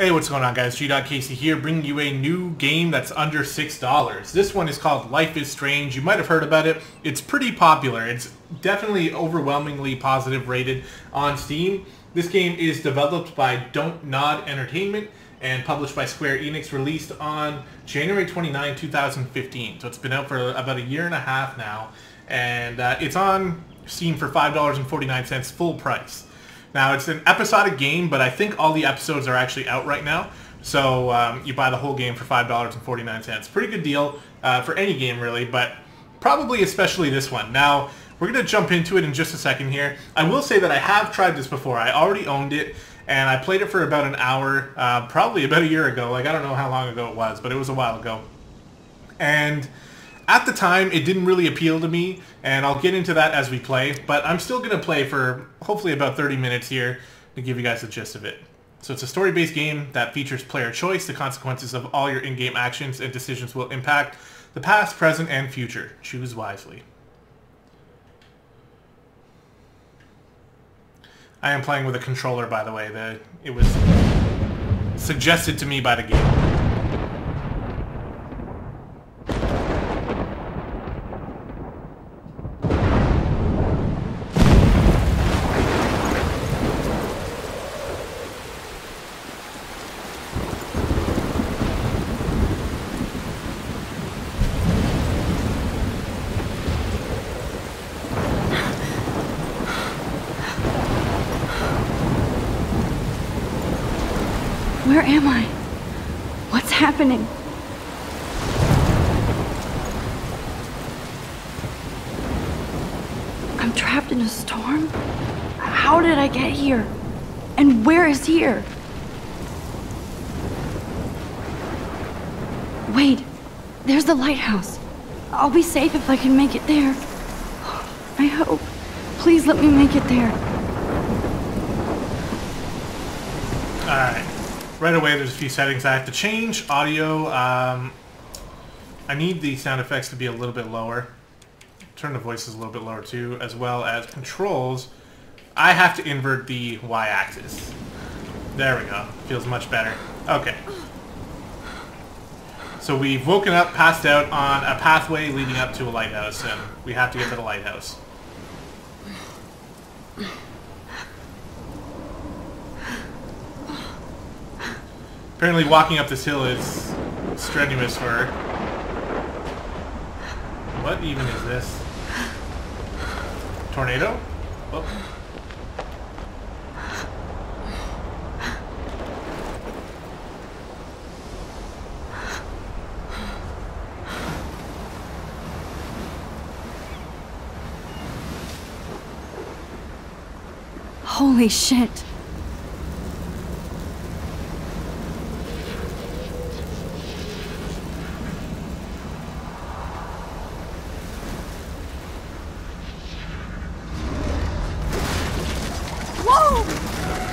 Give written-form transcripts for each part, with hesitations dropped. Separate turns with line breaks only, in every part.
Hey, what's going on, guys? gdoggcasey here, bringing you a new game that's under $6. This one is called Life is Strange. You might have heard about it. It's pretty popular. It's definitely overwhelmingly positive rated on Steam. This game is developed by DONTNOD Entertainment and published by Square Enix, released on January 29, 2015. So it's been out for about a year and a half now. And it's on Steam for $5.49 full price. Now, it's an episodic game, but I think all the episodes are actually out right now. So you buy the whole game for $5.49. Pretty good deal for any game, really, but probably especially this one. Now, we're going to jump into it in just a second here. I will say that I have tried this before. I already owned it, and I played it for about an hour, probably about a year ago. Like, I don't know how long ago it was, but it was a while ago. And at the time, it didn't really appeal to me, and I'll get into that as we play, but I'm still going to play for hopefully about 30 minutes here to give you guys the gist of it. So it's a story-based game that features player choice. The consequences of all your in-game actions and decisions will impact the past, present, and future. Choose wisely. I am playing with a controller, by the way. It was suggested to me by the game.
Where am I? What's happening? I'm trapped in a storm? How did I get here? And where is here? Wait, there's the lighthouse. I'll be safe if I can make it there. I hope. Please let me make it there.
Alright. Right away, there's a few settings I have to change. Audio, I need the sound effects to be a little bit lower. Turn the voices a little bit lower too, as well as controls. I have to invert the Y-axis. There we go. Feels much better. Okay. So we've woken up, passed out on a pathway leading up to a lighthouse, and we have to get to the lighthouse. Apparently walking up this hill is strenuous for her. What even is this? Tornado? Oh.
Holy shit.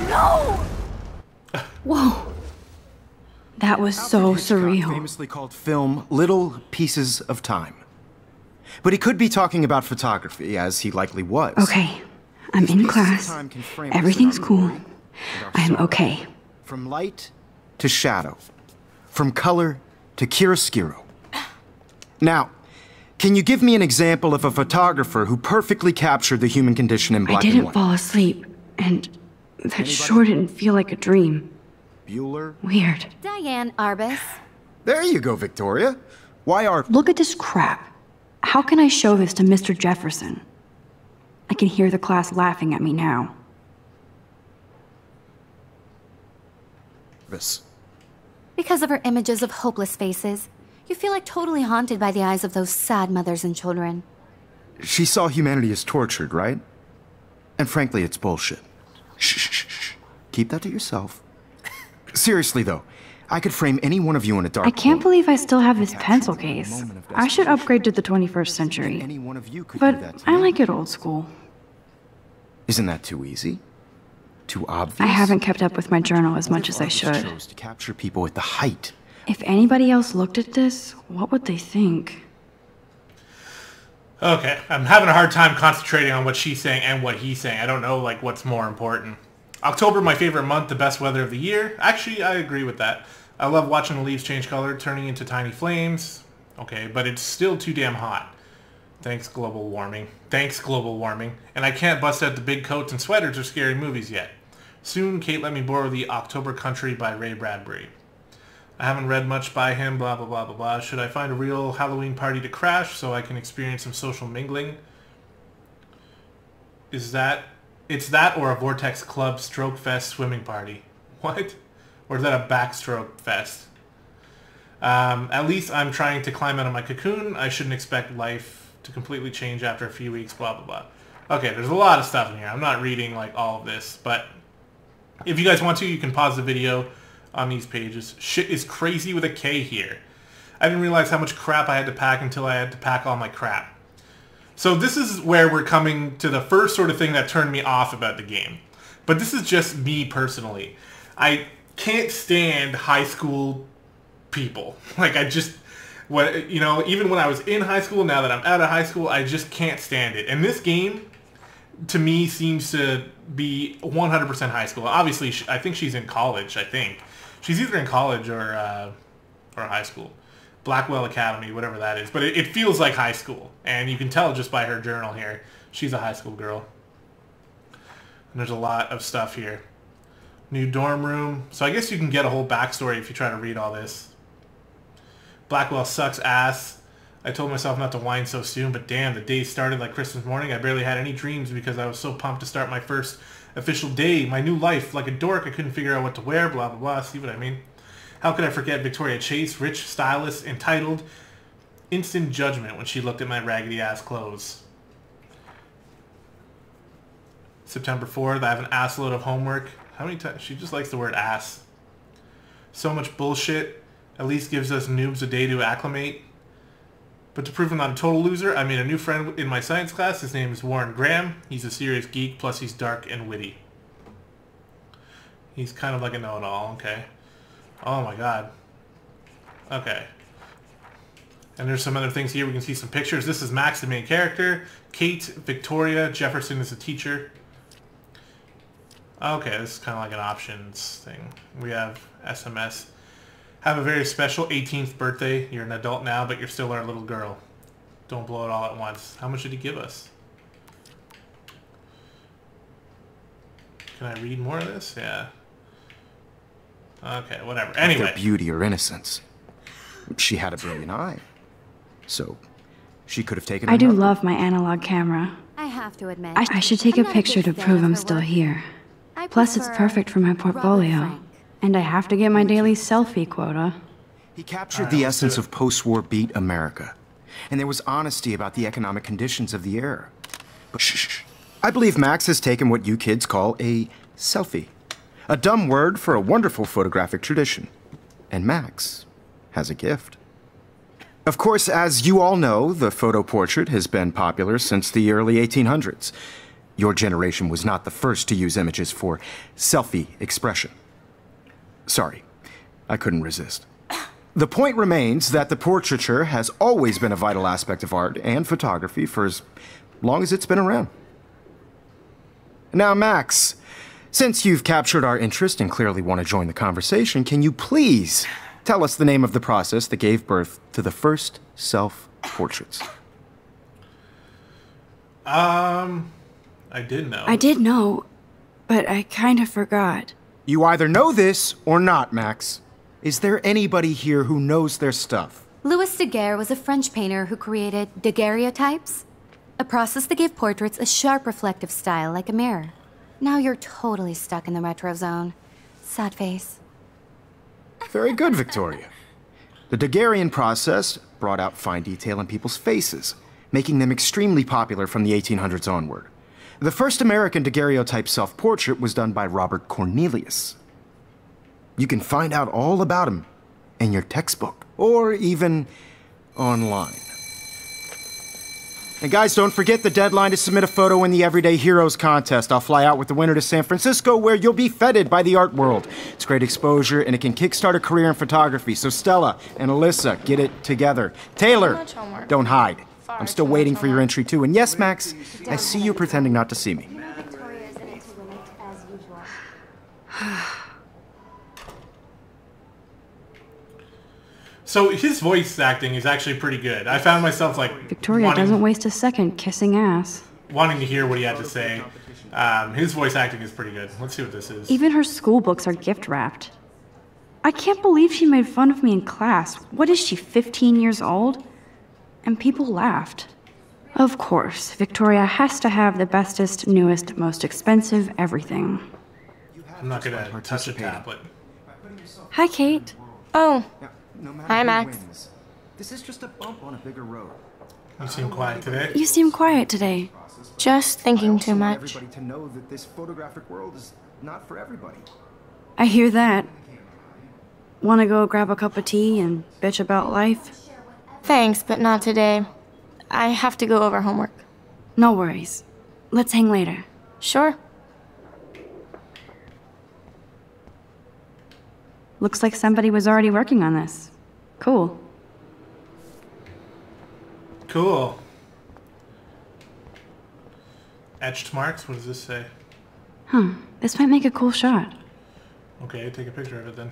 No! Whoa. That was so surreal.
Famously called film Little Pieces of Time. But he could be talking about photography, as he likely was.
Okay, I'm in class. Everything's cool. I'm okay.
From light to shadow. From color to chiaroscuro. Now, can you give me an example of a photographer who perfectly captured the human condition in black and white?
I didn't fall asleep, and that sure didn't feel like a dream.
Bueller?
Weird.
Diane Arbus.
There you go, Victoria. Why are...
Look at this crap. How can I show this to Mr. Jefferson? I can hear the class laughing at me now.
Because of her images of hopeless faces, you feel like totally haunted by the eyes of those sad mothers and children.
She saw humanity as tortured, right? And frankly, it's bullshit. Shh, shh, shh, shh. Keep that to yourself. Seriously, though, I could frame any one of you in a dark
I can't
hole.
believe I still have this pencil case. I should upgrade to the 21st century.
Any one of you could
But
do that to
I
me.
like it old school.
Isn't that too easy? Too obvious?
I haven't kept up with my journal as much as I should.
Chose to capture people at the height.
If anybody else looked at this, what would they think?
Okay, I'm having a hard time concentrating on what she's saying and what he's saying. I don't know, like, what's more important. October, my favorite month, the best weather of the year. Actually, I agree with that. I love watching the leaves change color, turning into tiny flames. Okay, but it's still too damn hot. Thanks, global warming. Thanks, global warming. And I can't bust out the big coats and sweaters or scary movies yet. Soon, Kate let me borrow the October Country by Ray Bradbury. I haven't read much by him, blah, blah, blah, blah, blah. Should I find a real Halloween party to crash so I can experience some social mingling? It's that or a Vortex Club Stroke Fest swimming party. What? Or is that a backstroke fest? At least I'm trying to climb out of my cocoon. I shouldn't expect life to completely change after a few weeks, blah, blah, blah. Okay, there's a lot of stuff in here. I'm not reading, like, all of this, but if you guys want to, you can pause the video on these pages. Shit is crazy with a K here. I didn't realize how much crap I had to pack until I had to pack all my crap. So this is where we're coming to the first sort of thing that turned me off about the game. But this is just me personally. I can't stand high school people. Like, I just, even when I was in high school, now that I'm out of high school, I just can't stand it. And this game, to me, seems to be 100% high school. Obviously, I think she's in college, I think. She's either in college or high school. Blackwell Academy, whatever that is. But it feels like high school. And you can tell just by her journal here. She's a high school girl. And there's a lot of stuff here. New dorm room. So I guess you can get a whole backstory if you try to read all this. Blackwell sucks ass. I told myself not to whine so soon, but damn, the day started like Christmas morning. I barely had any dreams because I was so pumped to start my first official day, my new life. Like a dork, I couldn't figure out what to wear, blah, blah, blah. See what I mean? How could I forget Victoria Chase, rich, stylish, entitled, instant judgment when she looked at my raggedy-ass clothes. September 4th, I have an assload of homework. How many times? She just likes the word ass. So much bullshit. At least gives us noobs a day to acclimate. But to prove I'm not a total loser, I made a new friend in my science class. His name is Warren Graham. He's a serious geek, plus he's dark and witty. He's kind of like a know-it-all, okay. Oh my god. Okay. And there's some other things here. We can see some pictures. This is Max, the main character. Kate, Victoria, Jefferson is a teacher. Okay, this is kind of like an options thing. We have SMS. Have a very special 18th birthday. You're an adult now, but you're still our little girl. Don't blow it all at once. How much did he give us? Can I read more of this? Yeah. Okay, whatever. Anyway.
Their beauty or innocence. She had a brilliant eye. So, she could have taken
I do love my analog camera.
I have to admit,
I should take a picture to prove I'm still here. Plus, it's perfect for my portfolio. And I have to get my daily selfie quota.
He captured the essence of post-war beat America. And there was honesty about the economic conditions of the era. But shh. I believe Max has taken what you kids call a selfie. A dumb word for a wonderful photographic tradition. And Max has a gift. Of course, as you all know, the photo portrait has been popular since the early 1800s. Your generation was not the first to use images for selfie expression. Sorry, I couldn't resist. The point remains that the portraiture has always been a vital aspect of art and photography for as long as it's been around. Now, Max, since you've captured our interest and clearly want to join the conversation, can you please tell us the name of the process that gave birth to the first self-portraits?
I did know.
I did know, but I kind of forgot.
You either know this or not, Max. Is there anybody here who knows their stuff?
Louis Daguerre was a French painter who created daguerreotypes, a process that gave portraits a sharp reflective style like a mirror. Now you're totally stuck in the retro zone. Sad face.
Very good, Victoria. The Daguerrean process brought out fine detail in people's faces, making them extremely popular from the 1800s onward. The first American daguerreotype self-portrait was done by Robert Cornelius. You can find out all about him in your textbook, or even online. And guys, don't forget the deadline to submit a photo in the Everyday Heroes contest. I'll fly out with the winner to San Francisco, where you'll be feted by the art world. It's great exposure, and it can kickstart a career in photography. So Stella and Alyssa, get it together. Taylor, don't hide. I'm still waiting for your entry, too. And yes, Max, I see you pretending not to see me.
So his voice acting is actually pretty good. I found myself like
Victoria doesn't waste a second kissing ass.
Wanting to hear what he had to say. His voice acting is pretty good. Let's see what this is.
Even her school books are gift wrapped. I can't believe she made fun of me in class. What is she, 15 years old? And people laughed. Of course, Victoria has to have the bestest, newest, most expensive everything.
I'm not gonna touch a tablet.
Hi, Kate.
Oh,
No matter
hi,
who
Max.
wins, this is just a bump on a bigger road.
You seem quiet today.
You seem quiet today.
Just thinking
I also
too
want
much.
everybody to know that this photographic world is not for everybody.
I hear that. Want to go grab a cup of tea and bitch about life?
Thanks, but not today. I have to go over homework.
No worries. Let's hang later.
Sure.
Looks like somebody was already working on this. Cool.
Cool. Etched marks? What does this say?
Huh. This might make a cool shot.
Okay, take a picture of it then.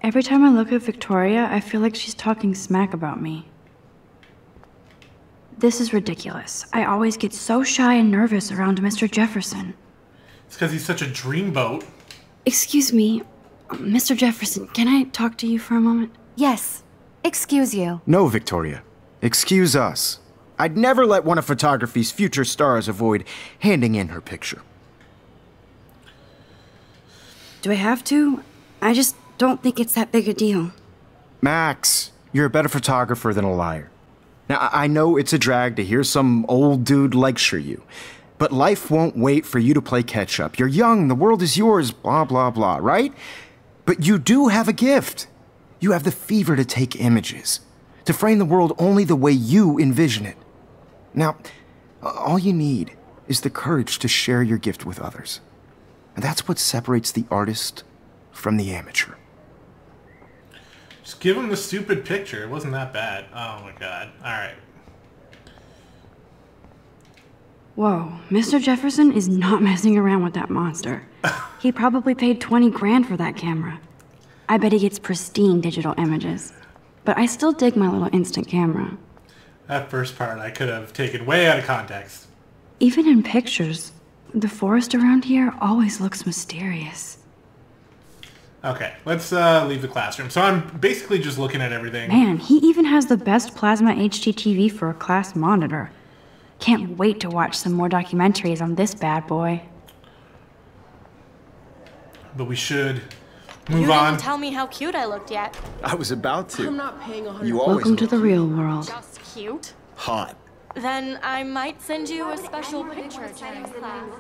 Every time I look at Victoria, I feel like she's talking smack about me. This is ridiculous. I always get so shy and nervous around Mr. Jefferson.
It's because he's such a dreamboat.
Excuse me, Mr. Jefferson, can I talk to you for a moment?
Yes. Excuse you.
No, Victoria. Excuse us. I'd never let one of photography's future stars avoid handing in her picture.
Do I have to? I just don't think it's that big a deal.
Max, you're a better photographer than a liar. Now, I know it's a drag to hear some old dude lecture you, but life won't wait for you to play catch-up. You're young, the world is yours, blah, blah, blah, right? But you do have a gift. You have the fever to take images, to frame the world only the way you envision it. Now, all you need is the courage to share your gift with others. And that's what separates the artist from the amateur.
Just give him the stupid picture. It wasn't that bad. Oh my god. Alright.
Whoa, Mr. Jefferson is not messing around with that monster. He probably paid 20 grand for that camera. I bet he gets pristine digital images. But I still dig my little instant camera.
That first part I could have taken way out of context.
Even in pictures, the forest around here always looks mysterious.
Okay, let's leave the classroom. So I'm basically just looking at everything.
Man, he even has the best plasma HDTV for a class monitor. Can't wait to watch some more documentaries on this bad boy.
But we should move
You
on.
didn't tell me how cute I looked yet.
I was about to.
I'm not paying 100.
You always
Welcome to
look
the real world.
Just cute?
hot.
Then I might send you a special picture during class.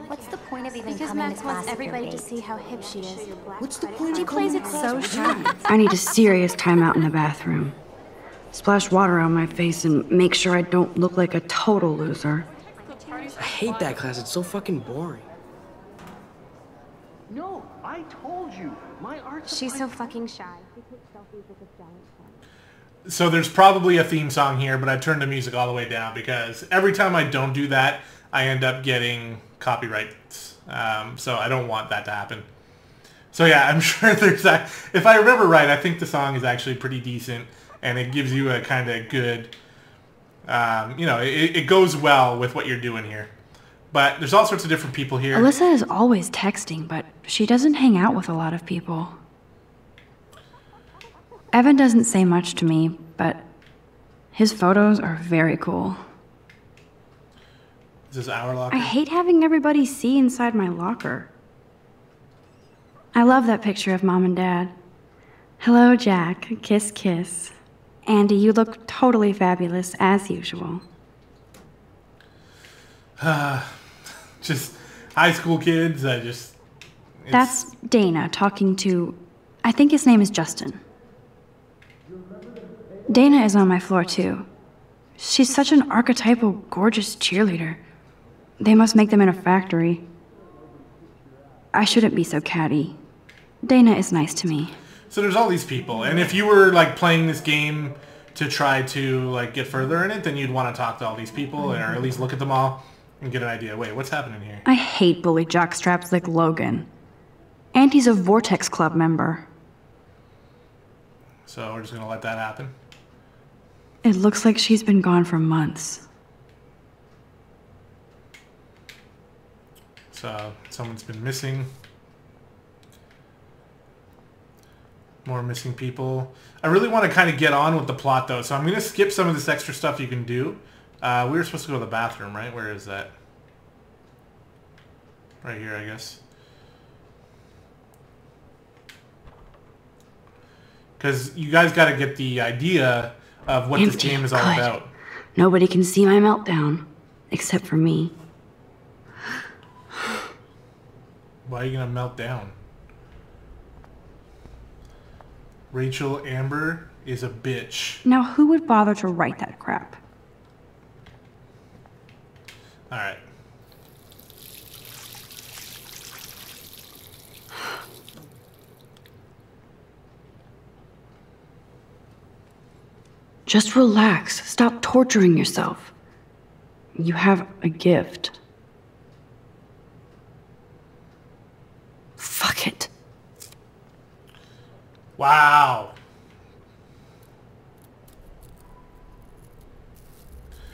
What's the point of even
Because
coming
Max
to
wants
class if
everybody
you're
to
fake?
see how hip she is.
What's the point
She
of
plays
coming
it
to
so
class?
shy.
I need a serious timeout in the bathroom. Splash water on my face and make sure I don't look like a total loser.
I hate that class. It's so fucking boring.
No, I told you. My art
She's so fucking shy.
So there's probably a theme song here, but I turned the music all the way down because every time I don't do that, I end up getting copyrights. So I don't want that to happen. So yeah, I'm sure there's that. If I remember right, I think the song is actually pretty decent, and it gives you a kind of good, you know, it goes well with what you're doing here. But there's all sorts of different people here.
Alyssa is always texting, but she doesn't hang out with a lot of people. Evan doesn't say much to me, but his photos are very cool.
Is this our locker?
I hate having everybody see inside my locker. I love that picture of Mom and Dad. Hello, Jack. Kiss, kiss. Andy, you look totally fabulous, as usual.
Just high school kids.
That's Dana talking to... I think his name is Justin. Dana is on my floor, too. She's such an archetypal, gorgeous cheerleader. They must make them in a factory. I shouldn't be so catty. Dana is nice to me.
So there's all these people, and if you were like playing this game to try to like get further in it, then you'd want to talk to all these people, or at least look at them all and get an idea. Wait, what's happening here?
I hate bully jockstraps like Logan. And he's a Vortex Club member.
So we're just gonna let that happen.
It looks like she's been gone for months.
So someone's been missing. More missing people. I really want to kind of get on with the plot, though, so I'm going to skip some of this extra stuff you can do. We were supposed to go to the bathroom, right? Where is that? Right here, I guess. Because you guys got to get the idea of what this game is all about.
Nobody can see my meltdown, except for me.
Why are you going to melt down? Rachel Amber is a bitch.
Now, who would bother to write that crap?
Alright.
Just relax. Stop torturing yourself. You have a gift. Fuck it.
Wow.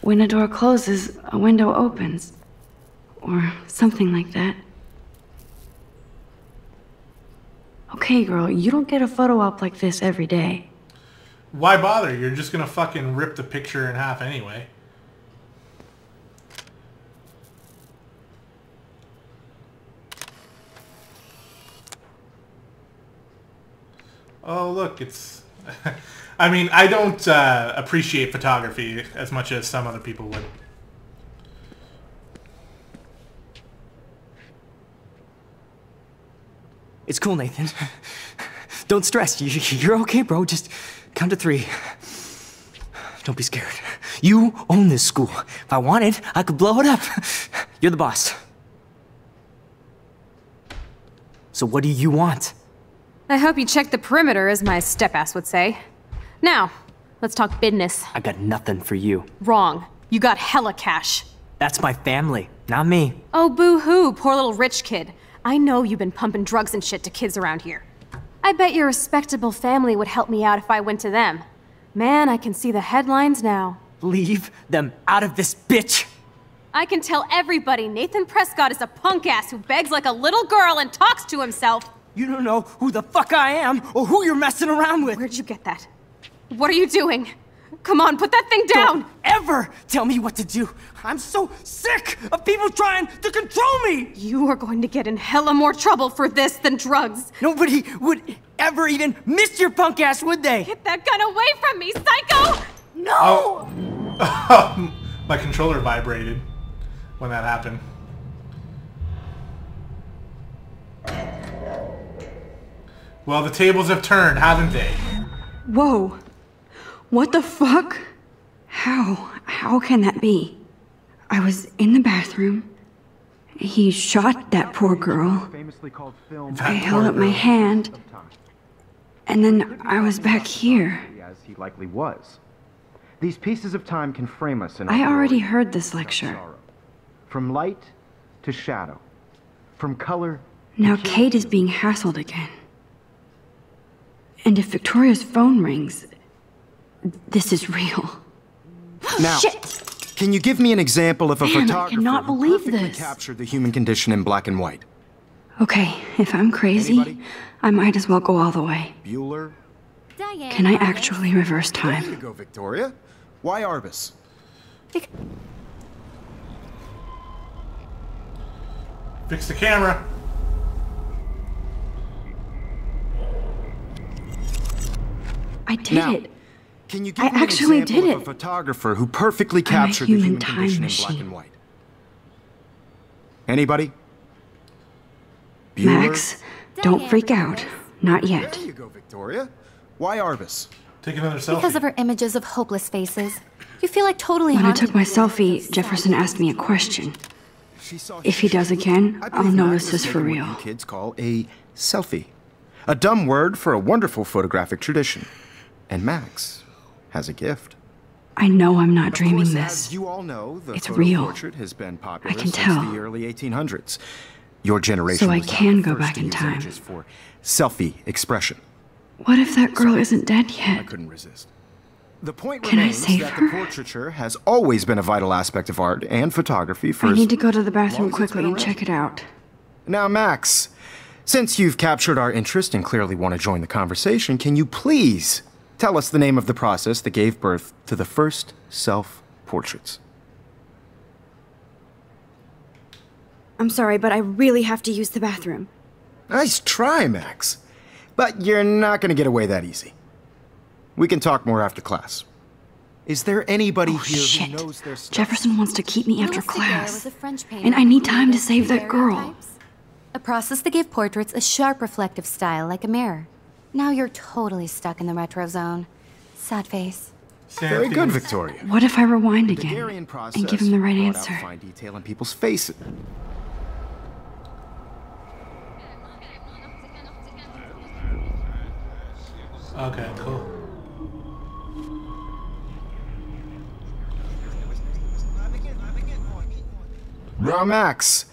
When a door closes, a window opens. Or something like that. Okay, girl, you don't get a photo op like this every day.
Why bother? You're just gonna fucking rip the picture in half anyway. Oh, look, it's... I mean, I don't appreciate photography as much as some other people would.
It's cool, Nathan. Don't stress. You're okay, bro. Just count to 3. Don't be scared. You own this school. If I wanted, I could blow it up. You're the boss. So what do you want?
I hope you checked the perimeter, as my step-ass would say. Now, let's talk business.
I got nothing for you.
Wrong. You got hella cash.
That's my family, not me.
Oh, boo-hoo, poor little rich kid. I know you've been pumping drugs and shit to kids around here. I bet your respectable family would help me out if I went to them. Man, I can see the headlines now.
Leave them out of this, bitch!
I can tell everybody Nathan Prescott is a punk-ass who begs like a little girl and talks to himself.
You don't know who the fuck I am or who you're messing around with.
Where'd you get that? What are you doing? Come on, put that thing down!
Don't ever tell me what to do! I'm so sick of people trying to control me!
You are going to get in hella more trouble for this than drugs.
Nobody would ever even miss your punk ass, would they?
Get that gun away from me, psycho!
No!
Oh. My controller vibrated when that happened. Well, the tables have turned, haven't they?
Whoa. What the fuck? How can that be? I was in the bathroom. He shot that poor girl. I held up my hand. And then I was back here.
As he likely was. These pieces of time can frame us in
I already heard this lecture.
From light to shadow. From color
Now Kate is being hassled again. And if Victoria's phone rings, this is real.
Now,
Shit!
Can you give me an example of a
Man, I
photographer
cannot
who
believe
perfectly
this.
captured the human condition in black and white?
Okay, if I'm crazy,
Anybody?
I might as well go all the way.
Bueller?
Diane,
Can I actually reverse
There you
time?
go, Victoria. Why Arbus?
Fix the camera.
I did
Now,
it.
Can you give
I
me an
actually
example
did
of a
it.
photographer who perfectly
I'm a
captured the
human
human
time
condition in black
machine.
and white? Anybody? Bueller?
Max, don't freak out. Not yet.
There you go, Victoria. Why Arbus?
Take another selfie.
Because of her images of hopeless faces. You feel like totally
When I
haunted.
took my selfie, Jefferson asked me a question.
She saw
If he does again,
I
I'll
believe
know
Max
this
is
is for
taking what
real.
you kids call a selfie. A dumb word for a wonderful photographic tradition. And Max has a gift.
I know I'm not dreaming
Of course,
this.
as you all know, the
It's
photo
real.
portrait has been popular
I can
since
tell.
the early 1800s. Your generation
So I
was not
can
the
go
first
back
to
in
use
time.
images for selfie expression.
What if that girl isn't dead
I
yet?
couldn't resist. The point
Can I
remains
save
that
her?
the portraiture has always been a vital aspect of art and photography for
I
as
need to go to the
long
bathroom
as it's
quickly
been
and
around.
check it out.
Now, Max, since you've captured our interest and clearly want to join the conversation, can you please tell us the name of the process that gave birth to the first self-portraits?
I'm sorry, but I really have to use the bathroom.
Nice try, Max. But you're not going to get away that easy. We can talk more after class. Is there anybody
Oh,
here
shit.
who knows their stuff?
Jefferson wants to keep me after
Louis Daguerre
class.
was a French painter
And I need
who
time to
created
save that girl.
daguerreotypes, a process that gave portraits a sharp reflective style like a mirror. Now you're totally stuck in the retro zone. Sad face.
Very good, Victoria.
What if I rewind
The
again
Daguerrean process
and give him the right
brought out
answer?
fine detail in people's faces.
Okay, cool.
Now, Max,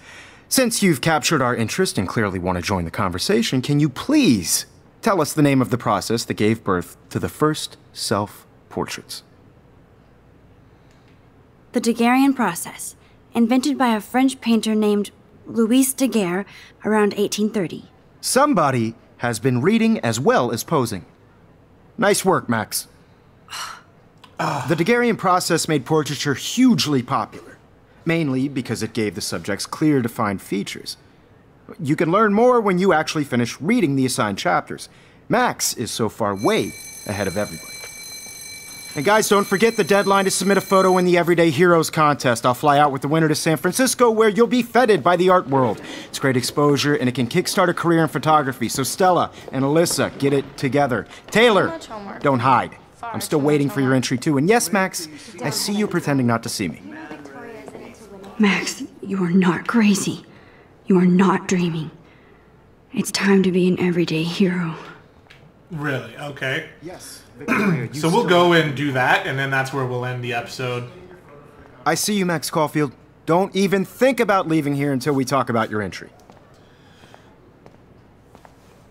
since you've captured our interest and clearly want to join the conversation, can you please tell us the name of the process that gave birth to the first self-portraits?
The Daguerrean process, invented by a French painter named Louis Daguerre around 1830.
Somebody has been reading as well as posing. Nice work, Max. The Daguerrean process made portraiture hugely popular, mainly because it gave the subjects clear, defined features. You can learn more when you actually finish reading the assigned chapters. Max is so far way ahead of everybody. And guys, don't forget the deadline to submit a photo in the Everyday Heroes contest. I'll fly out with the winner to San Francisco, where you'll be feted by the art world. It's great exposure, and it can kickstart a career in photography. So Stella and Alyssa, get it together. Taylor,
much homework.
don't hide. I'm still
too much
waiting for your
homework.
entry too. And yes, Max, I see you pretending not to see me.
Max, you are not crazy. You are not dreaming. It's time to be an everyday hero.
Really? Okay.
Yes, Victoria,
So we'll go and do that, and then that's where we'll end the episode.
I see you, Max Caulfield. Don't even think about leaving here until we talk about your entry.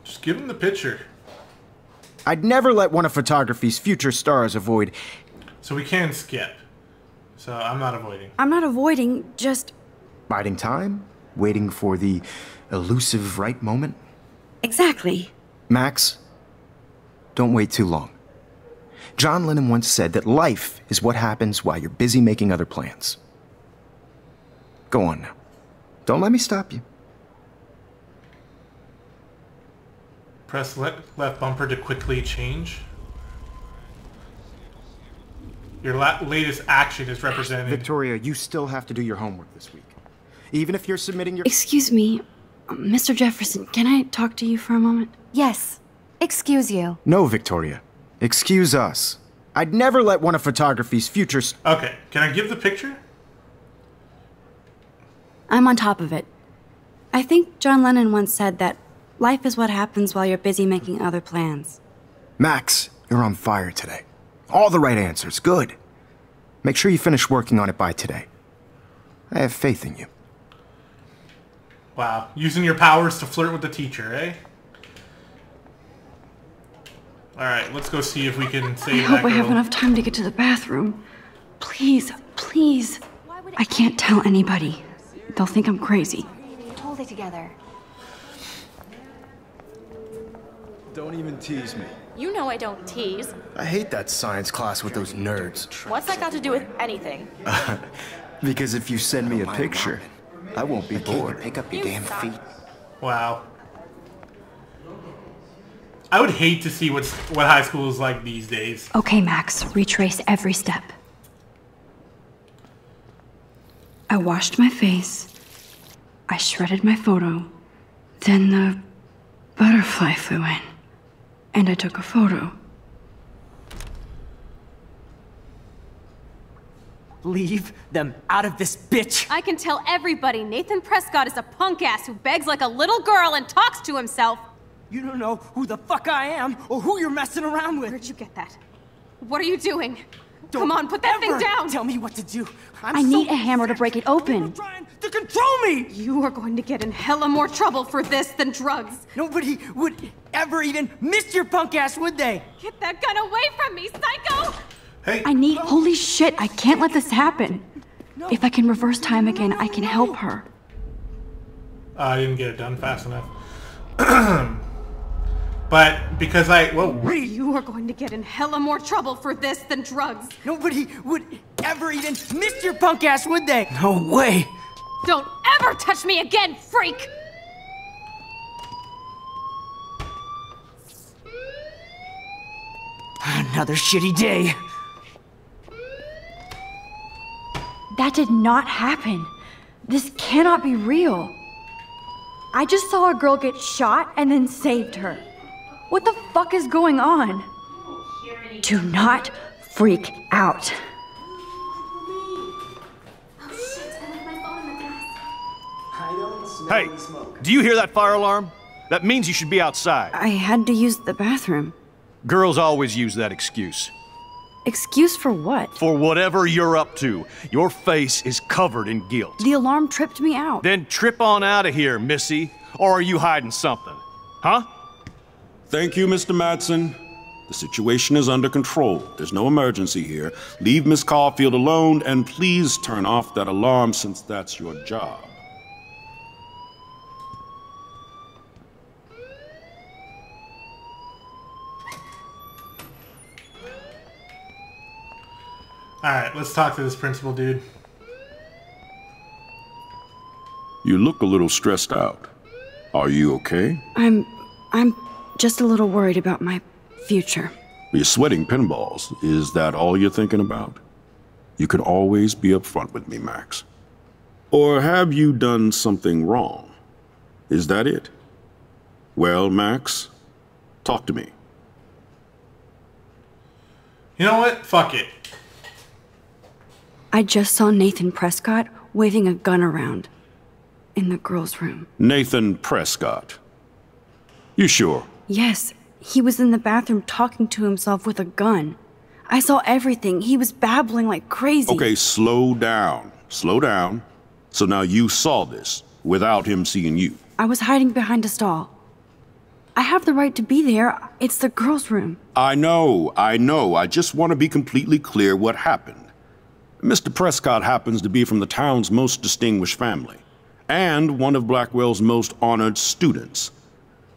Just give him the picture.
I'd never let one of photography's future stars avoid.
So we can skip. So I'm not avoiding.
I'm not avoiding, just...
Biding time, waiting for the elusive right moment.
Exactly.
Max, don't wait too long. John Lennon once said that life is what happens while you're busy making other plans. Go on now. Don't let me stop you.
Press left bumper to quickly change. Your latest action is represented.
Victoria, you still have to do your homework this week. Even if you're submitting your...
Excuse me, Mr. Jefferson, can I talk to you for a moment?
Yes. Excuse you.
No, Victoria. Excuse us. I'd never let one of photography's future...
Okay, can I give the picture?
I'm on top of it. I think John Lennon once said that life is what happens while you're busy making other plans.
Max, you're on fire today. All the right answers. Good. Make sure you finish working on it by today. I have faith in you.
Wow, using your powers to flirt with the teacher, eh? Alright, let's go see if we can
I
save that
hope I
girl.
have enough time to get to the bathroom. Please, please. I can't tell anybody. They'll think I'm crazy.
Hold it together.
Don't even tease me.
You know I don't tease.
I hate that science class with those nerds.
What's that got to do with anything?
Because if you send me a picture, I won't be bored. Pick up
your damn feet.
Wow. I would hate to see what high school is like these days.
Okay, Max, retrace every step. I washed my face. I shredded my photo. Then the butterfly flew in. And I took a photo.
Leave them out of this bitch!
I can tell everybody Nathan Prescott is a punk ass who begs like a little girl and talks to himself.
You don't know who the fuck I am or who you're messing around with.
Where'd you get that? What are you doing?
Don't
Come on, put that thing
ever
down!
Tell me what to do.
I need a hammer to break it open.
Trying to control me!
You are going to get in hella more trouble for this than drugs.
Nobody would ever even miss your punk ass, would they?
Get that gun away from me, psycho!
Hey.
Holy shit, I can't let this happen. If I can reverse time again, I can help her.
I didn't get it done fast enough. But because whoa.
You are going to get in hella more trouble for this than drugs.
Nobody would ever even miss your punk ass, would they? No way.
Don't ever touch me again, freak!
Another shitty day.
That did not happen. This cannot be real. I just saw a girl get shot and then saved her. What the fuck is going on? Do not freak out.
Hey, do you hear that fire alarm? That means you should be outside.
I had to use the bathroom.
Girls always use that excuse.
Excuse for what?
For whatever you're up to, your face is covered in guilt.
The alarm tripped me out.
Then trip on out of here, Missy. Or are you hiding something? Huh?
Thank you, Mr. Madsen. The situation is under control. There's no emergency here. Leave Miss Caulfield alone, and please turn off that alarm since that's your job.
Alright, let's talk to this principal dude.
You look a little stressed out. Are you okay?
I'm just a little worried about my future.
You're sweating pinballs. Is that all you're thinking about? You can always be upfront with me, Max. Or have you done something wrong? Is that it? Well, Max, talk to me.
You know what? Fuck it.
I just saw Nathan Prescott waving a gun around in the girls' room.
Nathan Prescott. You sure?
Yes, he was in the bathroom talking to himself with a gun. I saw everything. He was babbling like crazy.
Okay, slow down. Slow down. So now you saw this without him seeing you.
I was hiding behind a stall. I have the right to be there. It's the girls' room.
I know. I just want to be completely clear what happened. Mr. Prescott happens to be from the town's most distinguished family, and one of Blackwell's most honored students.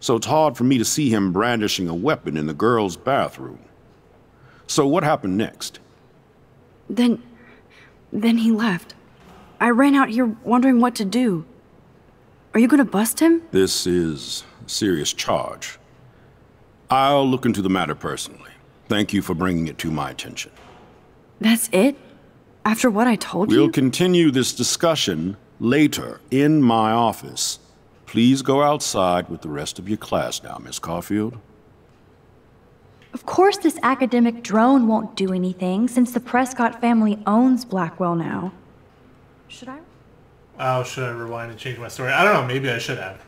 So it's hard for me to see him brandishing a weapon in the girls' bathroom. So what happened next?
Then he left. I ran out here wondering what to do. Are you gonna bust him?
This is a serious charge. I'll look into the matter personally. Thank you for bringing it to my attention.
That's it? After what I told you?
We'll continue this discussion later in my office. Please go outside with the rest of your class now, Miss Caulfield.
Of course this academic drone won't do anything, since the Prescott family owns Blackwell now. Should I?
Oh, should I rewind and change my story? I don't know, maybe I should have.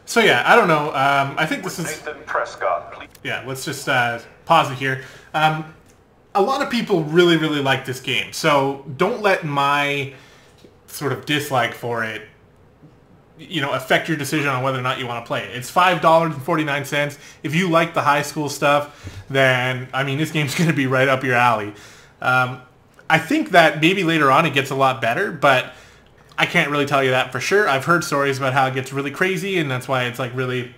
So yeah, I don't know. I think this is...
Nathan Prescott, please.
Yeah, let's just pause it here. A lot of people really, really like this game, so don't let my sort of dislike for it, you know, affect your decision on whether or not you want to play it. It's $5.49. If you like the high school stuff, then, I mean, this game's going to be right up your alley. I think that maybe later on it gets a lot better, but I can't really tell you that for sure. I've heard stories about how it gets really crazy, and that's why it's like really,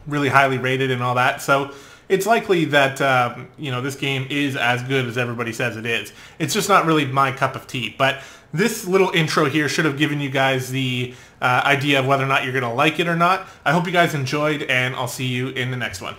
really highly rated and all that. So it's likely that, you know, this game is as good as everybody says it is. It's just not really my cup of tea. But this little intro here should have given you guys the idea of whether or not you're going to like it or not. I hope you guys enjoyed, and I'll see you in the next one.